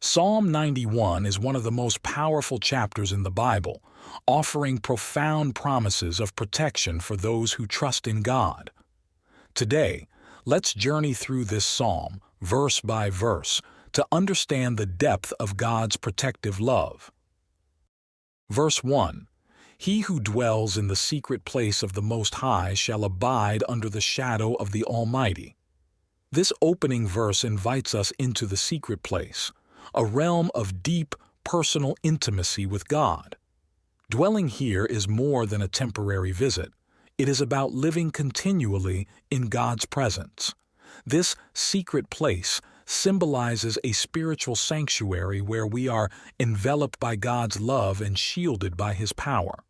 Psalm 91 is one of the most powerful chapters in the Bible, offering profound promises of protection for those who trust in God. Today, let's journey through this psalm, verse by verse, to understand the depth of God's protective love. Verse 1. He who dwells in the secret place of the Most High shall abide under the shadow of the Almighty. This opening verse invites us into the secret place, a realm of deep, personal intimacy with God. Dwelling here is more than a temporary visit. It is about living continually in God's presence. This secret place symbolizes a spiritual sanctuary where we are enveloped by God's love and shielded by His power.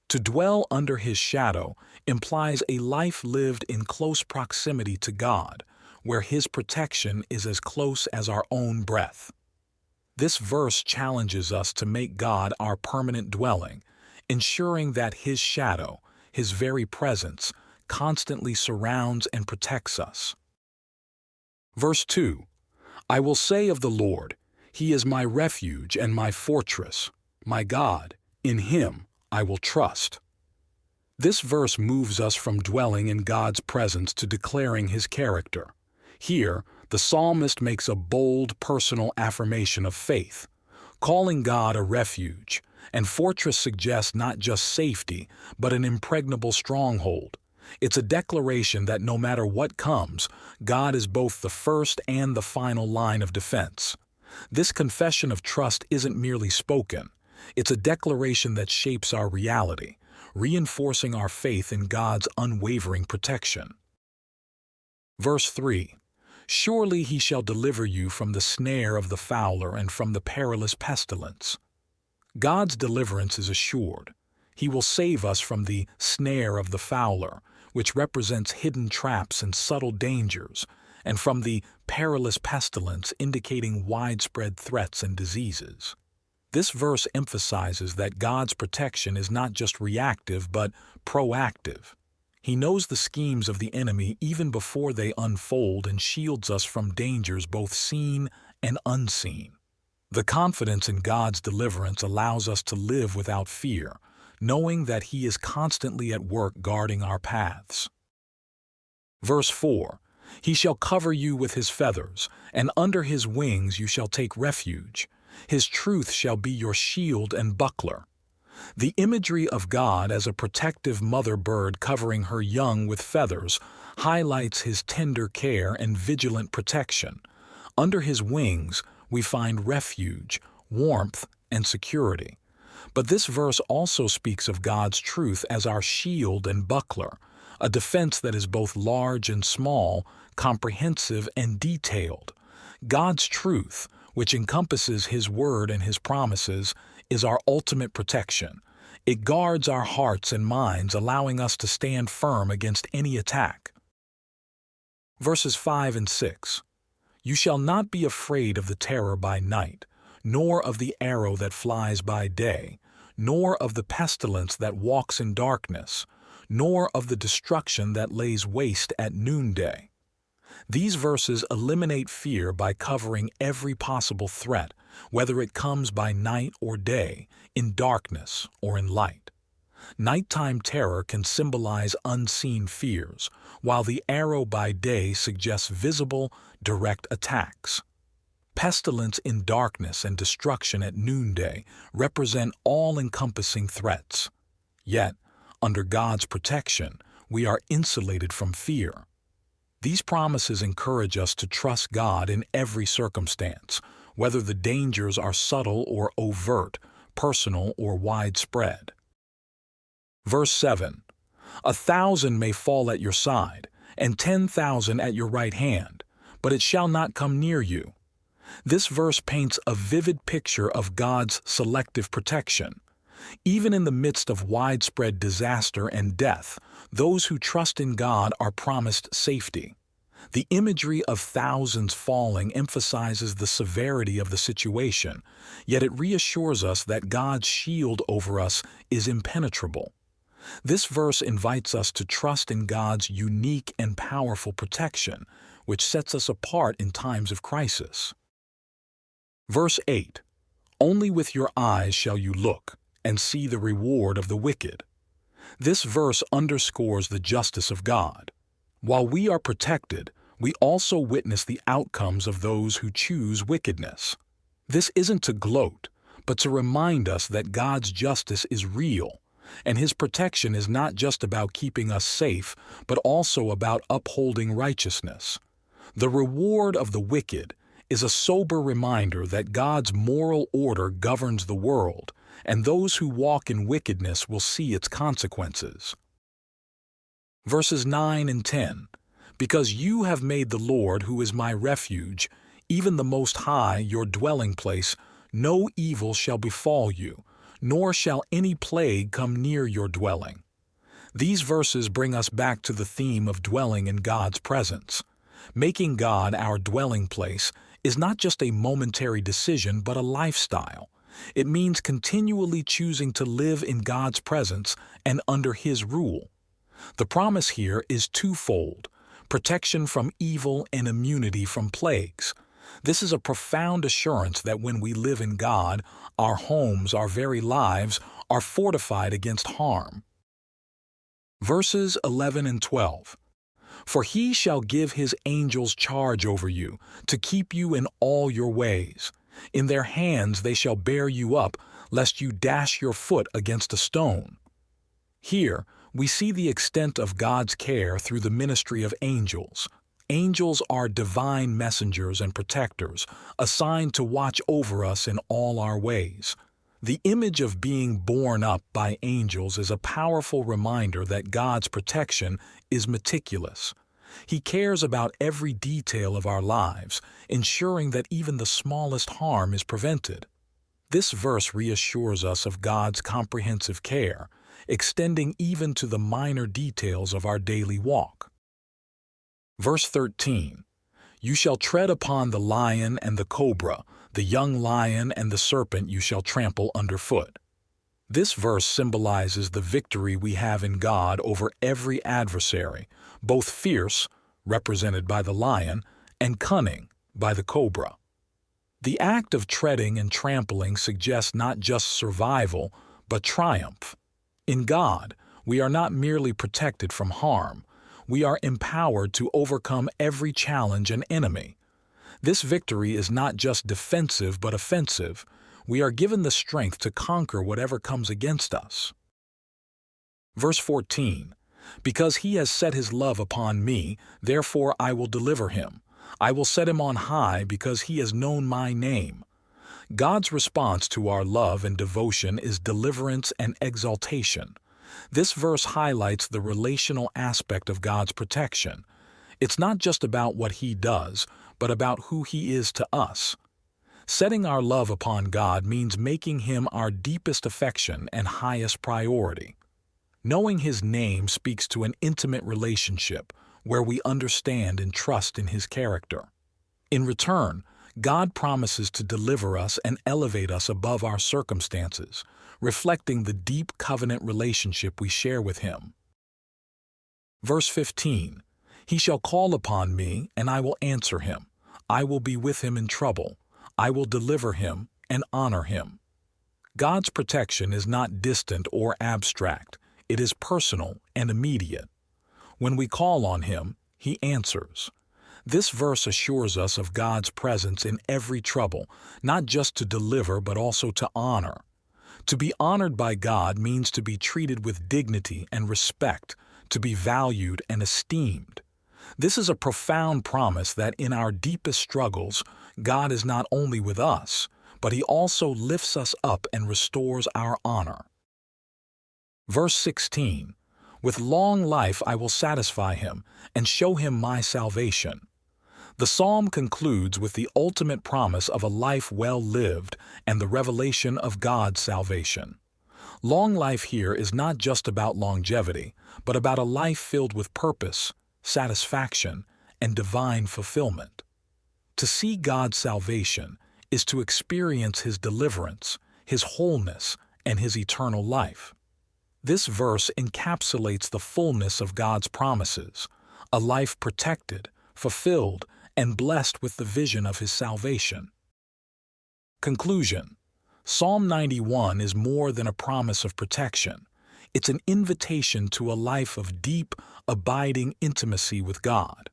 To dwell under His shadow implies a life lived in close proximity to God, where His protection is as close as our own breath. This verse challenges us to make God our permanent dwelling, ensuring that His shadow, His very presence, constantly surrounds and protects us. Verse 2. I will say of the Lord, He is my refuge and my fortress, my God, in Him I will trust. This verse moves us from dwelling in God's presence to declaring His character. Here, the psalmist makes a bold personal affirmation of faith, calling God a refuge, and fortress suggests not just safety, but an impregnable stronghold. It's a declaration that no matter what comes, God is both the first and the final line of defense. This confession of trust isn't merely spoken. It's a declaration that shapes our reality, reinforcing our faith in God's unwavering protection. Verse 3. Surely He shall deliver you from the snare of the fowler and from the perilous pestilence. God's deliverance is assured. He will save us from the snare of the fowler, which represents hidden traps and subtle dangers, and from the perilous pestilence indicating widespread threats and diseases. This verse emphasizes that God's protection is not just reactive but proactive. He knows the schemes of the enemy even before they unfold and shields us from dangers both seen and unseen. The confidence in God's deliverance allows us to live without fear, knowing that He is constantly at work guarding our paths. Verse 4. He shall cover you with His feathers, and under His wings you shall take refuge. His truth shall be your shield and buckler. The imagery of God as a protective mother bird covering her young with feathers highlights His tender care and vigilant protection. Under His wings, we find refuge, warmth, and security. But this verse also speaks of God's truth as our shield and buckler, a defense that is both large and small, comprehensive and detailed. God's truth, which encompasses His word and His promises, is our ultimate protection. It guards our hearts and minds, allowing us to stand firm against any attack. Verses 5 and 6. You shall not be afraid of the terror by night, nor of the arrow that flies by day, nor of the pestilence that walks in darkness, nor of the destruction that lays waste at noonday. These verses eliminate fear by covering every possible threat, whether it comes by night or day, in darkness or in light. Nighttime terror can symbolize unseen fears, while the arrow by day suggests visible, direct attacks. Pestilence in darkness and destruction at noonday represent all-encompassing threats. Yet, under God's protection, we are insulated from fear. These promises encourage us to trust God in every circumstance, whether the dangers are subtle or overt, personal or widespread. Verse 7. 1,000 may fall at your side, and 10,000 at your right hand, but it shall not come near you. This verse paints a vivid picture of God's selective protection. Even in the midst of widespread disaster and death, those who trust in God are promised safety. The imagery of thousands falling emphasizes the severity of the situation, yet it reassures us that God's shield over us is impenetrable. This verse invites us to trust in God's unique and powerful protection, which sets us apart in times of crisis. Verse 8, "Only with your eyes shall you look, and see the reward of the wicked." This verse underscores the justice of God. While we are protected, we also witness the outcomes of those who choose wickedness. This isn't to gloat, but to remind us that God's justice is real, and His protection is not just about keeping us safe, but also about upholding righteousness. The reward of the wicked is a sober reminder that God's moral order governs the world, and those who walk in wickedness will see its consequences. Verses 9 and 10, "Because you have made the Lord, who is my refuge, even the Most High, your dwelling place, no evil shall befall you, nor shall any plague come near your dwelling." These verses bring us back to the theme of dwelling in God's presence. Making God our dwelling place is not just a momentary decision but a lifestyle. It means continually choosing to live in God's presence and under His rule. The promise here is twofold: protection from evil and immunity from plagues. This is a profound assurance that when we live in God, our homes, our very lives, are fortified against harm. Verses 11 and 12. "For He shall give His angels charge over you, to keep you in all your ways. In their hands they shall bear you up, lest you dash your foot against a stone." Here, we see the extent of God's care through the ministry of angels. Angels are divine messengers and protectors, assigned to watch over us in all our ways. The image of being borne up by angels is a powerful reminder that God's protection is meticulous. He cares about every detail of our lives, ensuring that even the smallest harm is prevented. This verse reassures us of God's comprehensive care, extending even to the minor details of our daily walk. Verse 13, "You shall tread upon the lion and the cobra, the young lion and the serpent you shall trample underfoot." This verse symbolizes the victory we have in God over every adversary, both fierce, represented by the lion, and cunning, by the cobra. The act of treading and trampling suggests not just survival, but triumph. In God, we are not merely protected from harm, we are empowered to overcome every challenge and enemy. This victory is not just defensive but offensive. We are given the strength to conquer whatever comes against us. Verse 14, "Because He has set His love upon me, therefore I will deliver Him. I will set Him on high because He has known my name." God's response to our love and devotion is deliverance and exaltation. This verse highlights the relational aspect of God's protection. It's not just about what He does, but about who He is to us. Setting our love upon God means making Him our deepest affection and highest priority. Knowing His name speaks to an intimate relationship where we understand and trust in His character. In return, God promises to deliver us and elevate us above our circumstances, reflecting the deep covenant relationship we share with Him. Verse 15, "He shall call upon me, and I will answer him. I will be with him in trouble. I will deliver him and honor him." God's protection is not distant or abstract. It is personal and immediate. When we call on Him, He answers. This verse assures us of God's presence in every trouble, not just to deliver but also to honor. To be honored by God means to be treated with dignity and respect, to be valued and esteemed. This is a profound promise that in our deepest struggles, God is not only with us, but He also lifts us up and restores our honor. Verse 16, "With long life I will satisfy him and show him my salvation." The psalm concludes with the ultimate promise of a life well lived and the revelation of God's salvation. Long life here is not just about longevity, but about a life filled with purpose, satisfaction, and divine fulfillment. To see God's salvation is to experience His deliverance, His wholeness, and His eternal life. This verse encapsulates the fullness of God's promises, a life protected, fulfilled, and blessed with the vision of His salvation. Conclusion: Psalm 91 is more than a promise of protection. It's an invitation to a life of deep, abiding intimacy with God.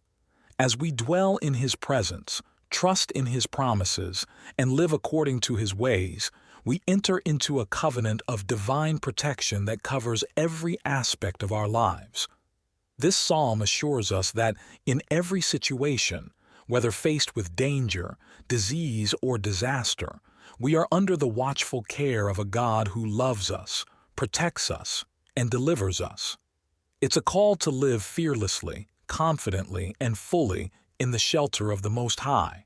As we dwell in His presence, trust in His promises, and live according to His ways, we enter into a covenant of divine protection that covers every aspect of our lives. This psalm assures us that in every situation, whether faced with danger, disease, or disaster, we are under the watchful care of a God who loves us, protects us, and delivers us. It's a call to live fearlessly, confidently, and fully in the shelter of the Most High.